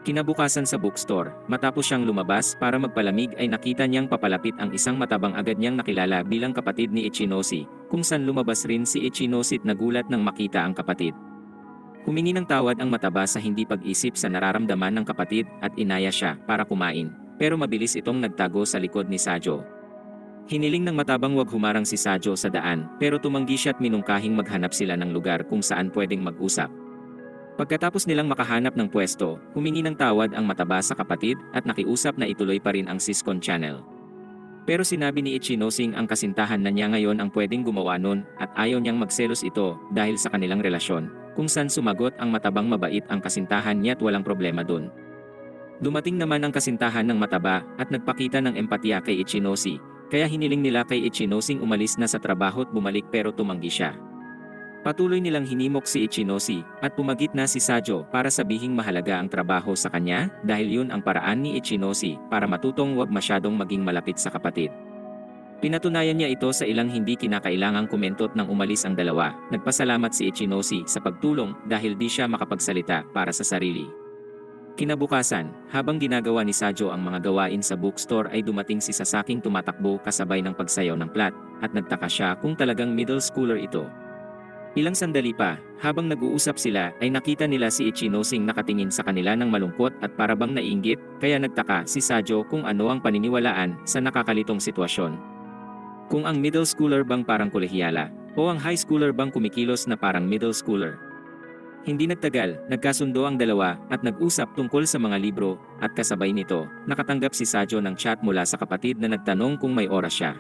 Kinabukasan sa bookstore, matapos siyang lumabas para magpalamig ay nakita niyang papalapit ang isang matabang agad niyang nakilala bilang kapatid ni Ichinoshi, kung saan lumabas rin si Ichinoshi at nagulat nang makita ang kapatid. Humingi ng tawad ang mataba sa hindi pag-isip sa nararamdaman ng kapatid at inaya siya para kumain, pero mabilis itong nagtago sa likod ni Sajo. Hiniling ng matabang wag humarang si Sajo sa daan, pero tumanggi siya at minungkahing maghanap sila ng lugar kung saan pwedeng mag-usap. Pagkatapos nilang makahanap ng pwesto, humingi ng tawad ang mataba sa kapatid at nakiusap na ituloy pa rin ang Siscon Channel. Pero sinabi ni Ichinoshi ang kasintahan na niya ngayon ang pwedeng gumawa nun at ayaw niyang magselos ito dahil sa kanilang relasyon, kung saan sumagot ang matabang mabait ang kasintahan niya at walang problema dun. Dumating naman ang kasintahan ng mataba at nagpakita ng empatya kay Ichinoshi, kaya hiniling nila kay Ichinoshi umalis na sa trabaho at bumalik pero tumanggi siya. Patuloy nilang hinimok si Ichinoshi at pumagit na si Sajo para sabihing mahalaga ang trabaho sa kanya dahil yun ang paraan ni Ichinoshi para matutong wag masyadong maging malapit sa kapatid. Pinatunayan niya ito sa ilang hindi kinakailangang komentot nang umalis ang dalawa. Nagpasalamat si Ichinoshi sa pagtulong dahil di siya makapagsalita para sa sarili. Kinabukasan, habang ginagawa ni Sajo ang mga gawain sa bookstore ay dumating si Sasaking tumatakbo kasabay ng pagsayaw ng plat, at nagtaka siya kung talagang middle schooler ito. Ilang sandali pa, habang nag-uusap sila ay nakita nila si Ichinosing nakatingin sa kanila ng malungkot at parabang naiinggit, kaya nagtaka si Sajo kung ano ang paniniwalaan sa nakakalitong sitwasyon. Kung ang middle schooler bang parang kolehiyala, o ang high schooler bang kumikilos na parang middle schooler. Hindi nagtagal, nagkasundo ang dalawa at nag-usap tungkol sa mga libro, at kasabay nito, nakatanggap si Sajo ng chat mula sa kapatid na nagtanong kung may oras siya.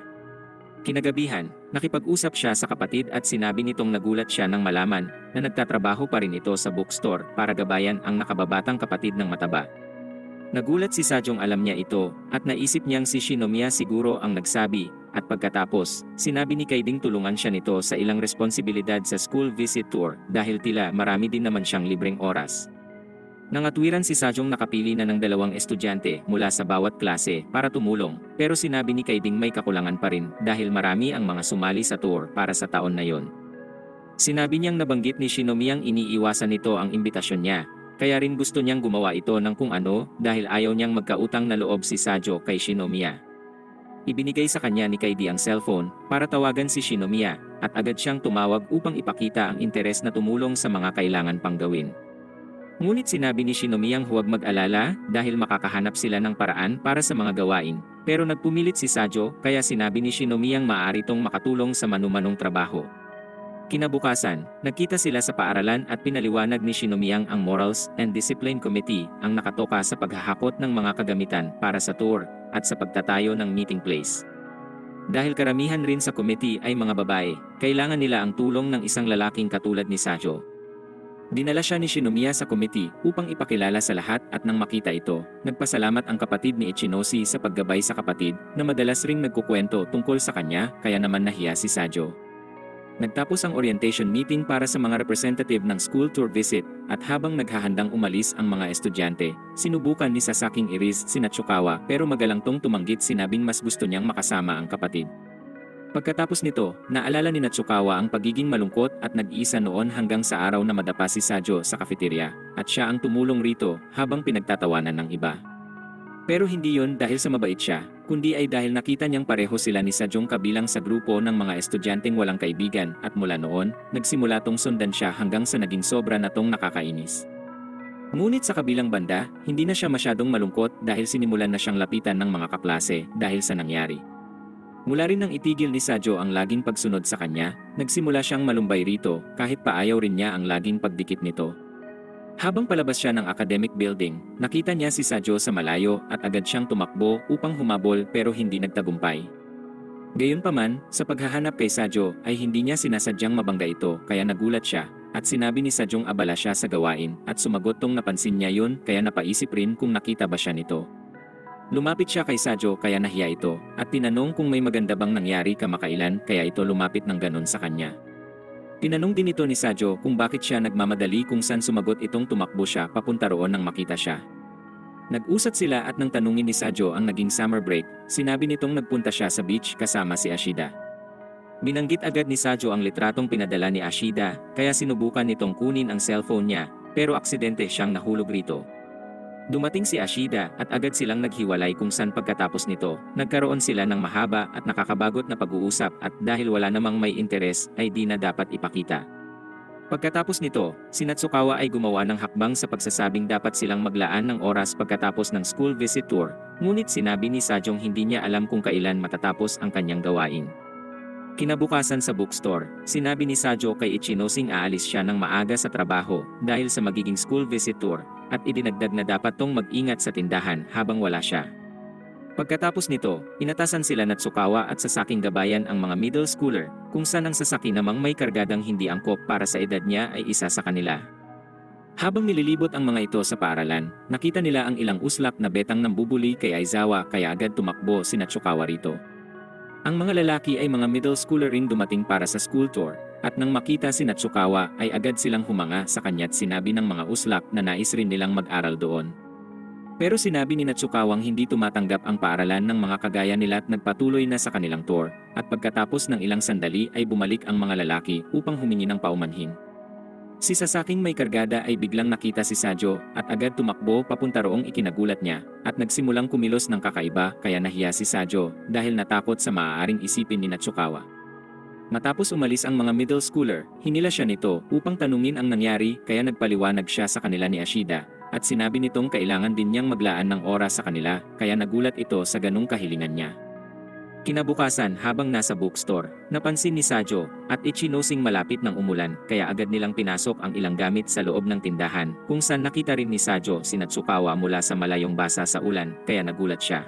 Kinagabihan, nakipag-usap siya sa kapatid at sinabi nitong nagulat siya nang malaman na nagtatrabaho pa rin ito sa bookstore para gabayan ang nakababatang kapatid ng mataba. Nagulat si Sajong alam niya ito at naisip niyang si Shinomiya siguro ang nagsabi, at pagkatapos, sinabi ni Kaiding tulungan siya nito sa ilang responsibilidad sa school visit tour dahil tila marami din naman siyang libreng oras. Nangatwiran si Sajong nakapili na ng 2 estudyante mula sa bawat klase para tumulong, pero sinabi ni Kaiding may kakulangan pa rin dahil marami ang mga sumali sa tour para sa taon na yon. Sinabi niyang nabanggit ni Shinomiyang iniiwasan nito ang imbitasyon niya, kaya rin gusto niyang gumawa ito ng kung ano dahil ayaw niyang magkautang na loob si Sajo kay Shinomiya. Ibinigay sa kanya ni Kaidi ang cellphone para tawagan si Shinomiya at agad siyang tumawag upang ipakita ang interes na tumulong sa mga kailangan pang gawin. Ngunit sinabi ni Shinomiyang huwag mag-alala dahil makakahanap sila ng paraan para sa mga gawain, pero nagpumilit si Sajo kaya sinabi ni Shinomiyang maaari tong makatulong sa manumanong trabaho. Kinabukasan, nagkita sila sa paaralan at pinaliwanag ni Shinomiyang ang Morals and Discipline Committee ang nakatoka sa paghahakot ng mga kagamitan para sa tour at sa pagtatayo ng meeting place. Dahil karamihan rin sa committee ay mga babae, kailangan nila ang tulong ng isang lalaking katulad ni Sajo. Dinala siya ni Shinomiya sa committee upang ipakilala sa lahat at nang makita ito, nagpasalamat ang kapatid ni Ichinoshi sa paggabay sa kapatid na madalas ring nagkukwento tungkol sa kanya kaya naman nahiya si Sajo. Nagtapos ang orientation meeting para sa mga representative ng school tour visit at habang naghahandang umalis ang mga estudyante, sinubukan ni Sasaking Iris si Natsukawa pero magalang tong tumanggit sinabing mas gusto niyang makasama ang kapatid. Pagkatapos nito, naalala ni Natsukawa ang pagiging malungkot at nag-iisa noon hanggang sa araw na madapa si Sajo sa cafeteria at siya ang tumulong rito habang pinagtatawanan ng iba. Pero hindi yon dahil sa mabait siya, kundi ay dahil nakita niyang pareho sila ni Sajong kabilang sa grupo ng mga estudyanteng walang kaibigan at mula noon, nagsimula tong sundan siya hanggang sa naging sobra na tong nakakainis. Ngunit sa kabilang banda, hindi na siya masyadong malungkot dahil sinimulan na siyang lapitan ng mga kaklase dahil sa nangyari. Mula rin nang itigil ni Sajo ang laging pagsunod sa kanya, nagsimula siyang malumbay rito kahit paayaw rin niya ang laging pagdikit nito. Habang palabas siya ng academic building, nakita niya si Sajo sa malayo at agad siyang tumakbo upang humabol pero hindi nagtagumpay. Gayunpaman, sa paghahanap kay Sajo ay hindi niya sinasadyang mabangga ito kaya nagulat siya at sinabi ni Sajong abala siya sa gawain at sumagot tong napansin niya yun kaya napaisip rin kung nakita ba siya nito. Lumapit siya kay Sajo kaya nahiya ito at tinanong kung may maganda bang nangyari kamakailan kaya ito lumapit ng ganon sa kanya. Tinanong din ito ni Sajo kung bakit siya nagmamadali kung saan sumagot itong tumakbo siya papunta roon nang makita siya. Nag-usat sila at nang tanungin ni Sajo ang naging summer break, sinabi nitong nagpunta siya sa beach kasama si Ashida. Binanggit agad ni Sajo ang litratong pinadala ni Ashida, kaya sinubukan nitong kunin ang cellphone niya, pero aksidente siyang nahulog rito. Dumating si Ashida at agad silang naghiwalay kung saan pagkatapos nito, nagkaroon sila ng mahaba at nakakabagot na pag-uusap at dahil wala namang may interes ay di na dapat ipakita. Pagkatapos nito, si Natsukawa ay gumawa ng hakbang sa pagsasabing dapat silang maglaan ng oras pagkatapos ng school visit tour, ngunit sinabi ni Sajong hindi niya alam kung kailan matatapos ang kanyang gawain. Kinabukasan sa bookstore, sinabi ni Sajo kay Ichinosing aalis siya ng maaga sa trabaho dahil sa magiging school visit tour at idinagdag na dapat tong mag-ingat sa tindahan habang wala siya. Pagkatapos nito, inatasan sila Natsukawa at Sasaking gabayan ang mga middle schooler kung saan ang Sasaki namang may kargadang hindi angkop para sa edad niya ay isa sa kanila. Habang nililibot ang mga ito sa paaralan, nakita nila ang ilang uslap na betang nambubuli kay Aizawa kaya agad tumakbo si Natsukawa rito. Ang mga lalaki ay mga middle schooler ring dumating para sa school tour, at nang makita si Natsukawa ay agad silang humanga sa kanya't sinabi ng mga uslap na nais rin nilang mag-aral doon. Pero sinabi ni Natsukawang hindi tumatanggap ang paaralan ng mga kagaya nila at nagpatuloy na sa kanilang tour, at pagkatapos ng ilang sandali ay bumalik ang mga lalaki upang humingi ng paumanhin. Si Sasaking may kargada ay biglang nakita si Sajo at agad tumakbo papunta roong ikinagulat niya at nagsimulang kumilos ng kakaiba kaya nahiya si Sajo dahil natakot sa maaaring isipin ni Natsukawa. Matapos umalis ang mga middle schooler, hinila siya nito upang tanungin ang nangyari kaya nagpaliwanag siya sa kanila ni Ashida at sinabi nitong kailangan din niyang maglaan ng oras sa kanila kaya nagulat ito sa ganung kahilingan niya. Kinabukasan habang nasa bookstore, napansin ni Sajo at Ichinosing malapit ng umulan kaya agad nilang pinasok ang ilang gamit sa loob ng tindahan kung saan nakita rin ni Sajo si Natsukawa mula sa malayong basa sa ulan kaya nagulat siya.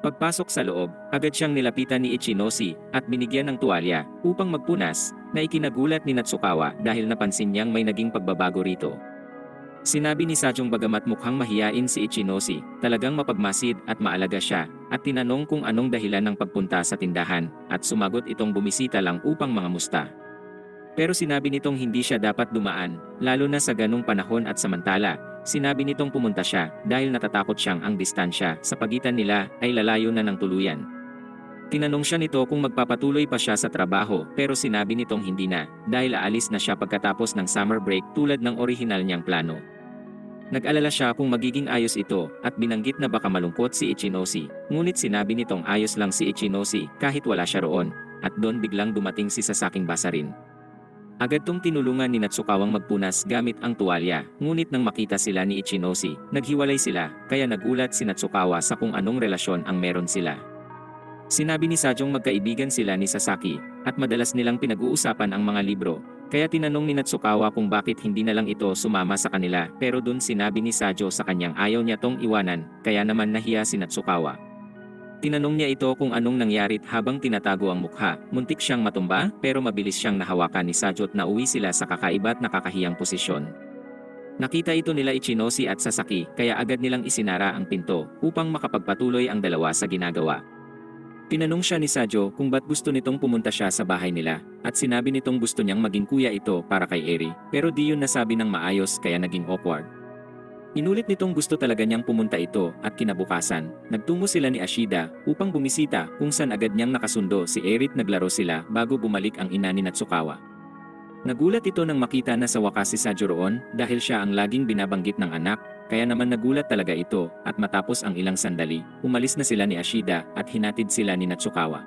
Pagpasok sa loob, agad siyang nilapitan ni Ichinoshi at binigyan ng tuwalya upang magpunas na ikinagulat ni Natsukawa dahil napansin niyang may naging pagbabago rito. Sinabi ni Sajong bagamat mukhang mahiyain si Ichinoshi, talagang mapagmasid at maalaga siya, at tinanong kung anong dahilan ng pagpunta sa tindahan, at sumagot itong bumisita lang upang mangamusta. Pero sinabi nitong hindi siya dapat dumaan, lalo na sa ganung panahon at samantala, sinabi nitong pumunta siya dahil natatakot siyang ang distansya sa pagitan nila ay lalayo na ng tuluyan. Tinanong siya nito kung magpapatuloy pa siya sa trabaho pero sinabi nitong hindi na dahil aalis na siya pagkatapos ng summer break tulad ng orihinal niyang plano. Nag-alala siya kung magiging ayos ito at binanggit na baka malungkot si Ichinoshi, ngunit sinabi nitong ayos lang si Ichinoshi kahit wala siya roon at doon biglang dumating si Sasaking Basarin. Agad tong tinulungan ni Natsukawang magpunas gamit ang tuwalya, ngunit nang makita sila ni Ichinoshi, naghiwalay sila kaya nagulat si Natsukawa sa kung anong relasyon ang meron sila. Sinabi ni Sajong magkaibigan sila ni Sasaki at madalas nilang pinag-uusapan ang mga libro, kaya tinanong ni Natsukawa kung bakit hindi na lang ito sumama sa kanila pero dun sinabi ni Sajo sa kanyang ayaw niya tong iwanan, kaya naman nahiya si Natsukawa. Tinanong niya ito kung anong nangyarit habang tinatago ang mukha, muntik siyang matumba pero mabilis siyang nahawakan ni Sajo at nauwi sila sa kakaiba at nakakahiyang posisyon. Nakita ito nila Ichinoshi at Sasaki kaya agad nilang isinara ang pinto upang makapagpatuloy ang dalawa sa ginagawa. Tinanong siya ni Sajo kung ba't gusto nitong pumunta siya sa bahay nila, at sinabi nitong gusto niyang maging kuya ito para kay Eri, pero di yun nasabi ng maayos kaya naging awkward. Inulit nitong gusto talaga niyang pumunta ito at kinabukasan, nagtungo sila ni Ashida upang bumisita kung saan agad niyang nakasundo si Eri at naglaro sila bago bumalik ang ina ni Natsukawa. Nagulat ito nang makita na sa wakas si Sajo roon dahil siya ang laging binabanggit ng anak. Kaya naman nagulat talaga ito at matapos ang ilang sandali, umalis na sila ni Ashida at hinatid sila ni Natsukawa.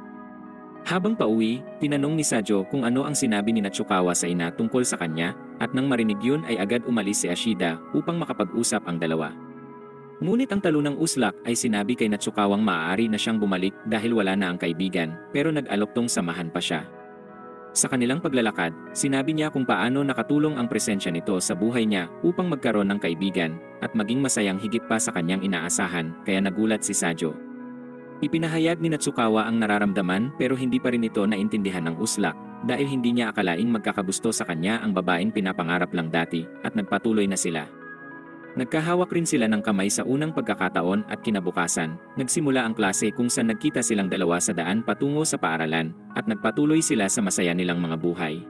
Habang pauwi, tinanong ni Sajo kung ano ang sinabi ni Natsukawa sa ina tungkol sa kanya at nang marinig yun ay agad umalis si Ashida upang makapag-usap ang dalawa. Ngunit ang talunang uslak ay sinabi kay Natsukawang maaari na siyang bumalik dahil wala na ang kaibigan pero nag-alok tong samahan pa siya. Sa kanilang paglalakad, sinabi niya kung paano nakatulong ang presensya nito sa buhay niya upang magkaroon ng kaibigan at maging masayang higit pa sa kanyang inaasahan kaya nagulat si Sajo. Ipinahayag ni Natsukawa ang nararamdaman pero hindi pa rin ito naintindihan ng uslak dahil hindi niya akalaing magkakagusto sa kanya ang babaeng pinapangarap lang dati at nagpatuloy na sila. Nagkahawak rin sila ng kamay sa unang pagkakataon at kinabukasan, nagsimula ang klase kung saan nagkita silang dalawa sa daan patungo sa paaralan at nagpatuloy sila sa masaya nilang mga buhay.